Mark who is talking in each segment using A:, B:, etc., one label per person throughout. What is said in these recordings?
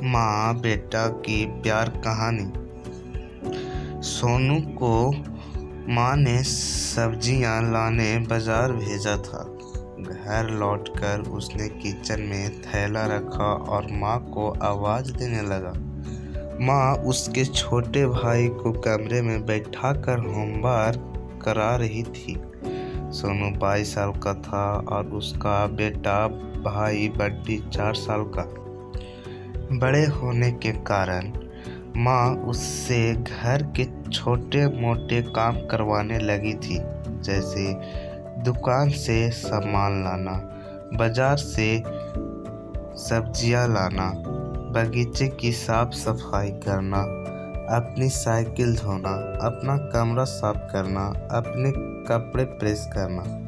A: माँ बेटा की प्यार कहानी। सोनू को माँ ने सब्जियां लाने बाजार भेजा था। घर लौटकर उसने किचन में थैला रखा और माँ को आवाज़ देने लगा। माँ उसके छोटे भाई को कमरे में बैठाकर होमवर्क करा रही थी। सोनू 22 साल का था और उसका बेटा भाई बड्डी 4 साल का। बड़े होने के कारण माँ उससे घर के छोटे मोटे काम करवाने लगी थी, जैसे दुकान से सामान लाना, बाजार से सब्जियां लाना, बगीचे की साफ सफाई करना, अपनी साइकिल धोना, अपना कमरा साफ करना, अपने कपड़े प्रेस करना।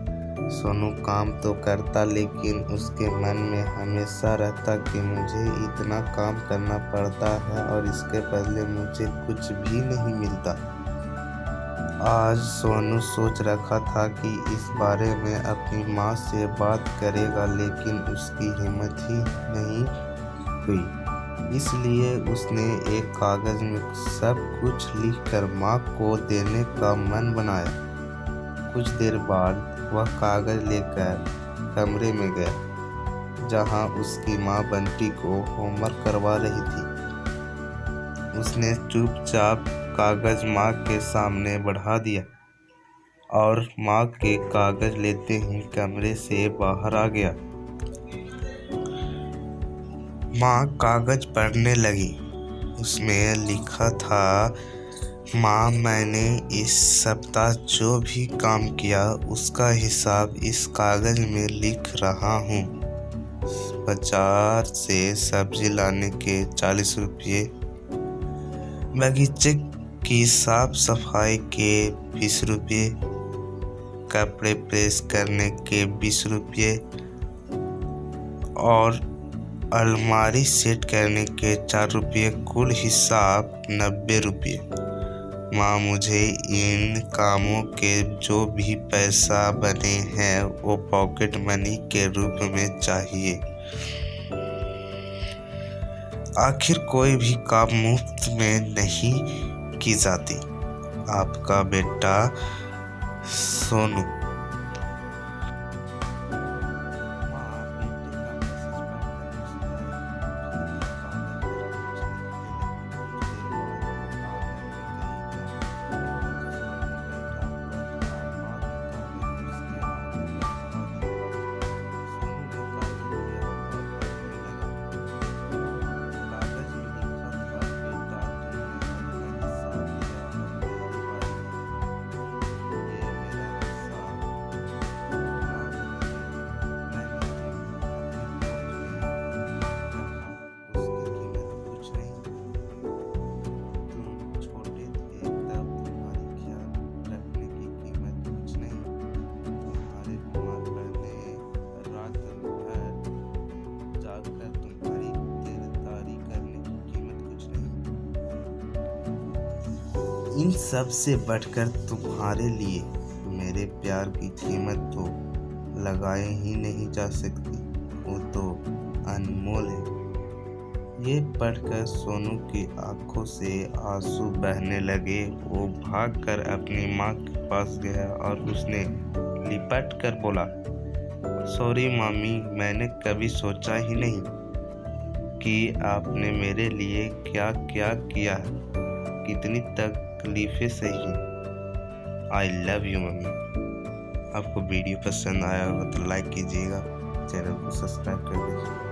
A: सोनू काम तो करता, लेकिन उसके मन में हमेशा रहता कि मुझे इतना काम करना पड़ता है और इसके बदले मुझे कुछ भी नहीं मिलता। आज सोनू सोच रखा था कि इस बारे में अपनी माँ से बात करेगा, लेकिन उसकी हिम्मत ही नहीं हुई। इसलिए उसने एक कागज में सब कुछ लिखकर माँ को देने का मन बनाया। कुछ देर बाद वह कागज लेकर कमरे में गया, जहां उसकी माँ बंटी को होमवर्क करवा रही थी। उसने चुपचाप कागज माँ के सामने बढ़ा दिया और माँ के कागज लेते ही कमरे से बाहर आ गया। माँ कागज पढ़ने लगी। उसमें लिखा था, माँ, मैंने इस सप्ताह जो भी काम किया उसका हिसाब इस कागज में लिख रहा हूँ। बाजार से सब्जी लाने के 40 रुपये, बगीचे की साफ सफाई के 20 रुपये, कपड़े प्रेस करने के 20 रुपये और अलमारी सेट करने के 4 रुपये, कुल हिसाब 90 रुपये। माँ, मुझे इन कामों के जो भी पैसा बने हैं वो पॉकेट मनी के रूप में चाहिए। आखिर कोई भी काम मुफ्त में नहीं की जाती। आपका बेटा सोनू। इन सब से बढ़कर तुम्हारे लिए मेरे प्यार की कीमत तो लगाए ही नहीं जा सकती, वो तो अनमोल है। ये पढ़कर सोनू की आंखों से आंसू बहने लगे। वो भागकर अपनी माँ के पास गया और उसने लिपट कर बोला, सॉरी मामी, मैंने कभी सोचा ही नहीं कि आपने मेरे लिए क्या क्या किया है, कितनी तकलीफें सही। I love you mummy. आपको वीडियो पसंद आया हो तो लाइक कीजिएगा, चैनल को सब्सक्राइब कर दीजिए।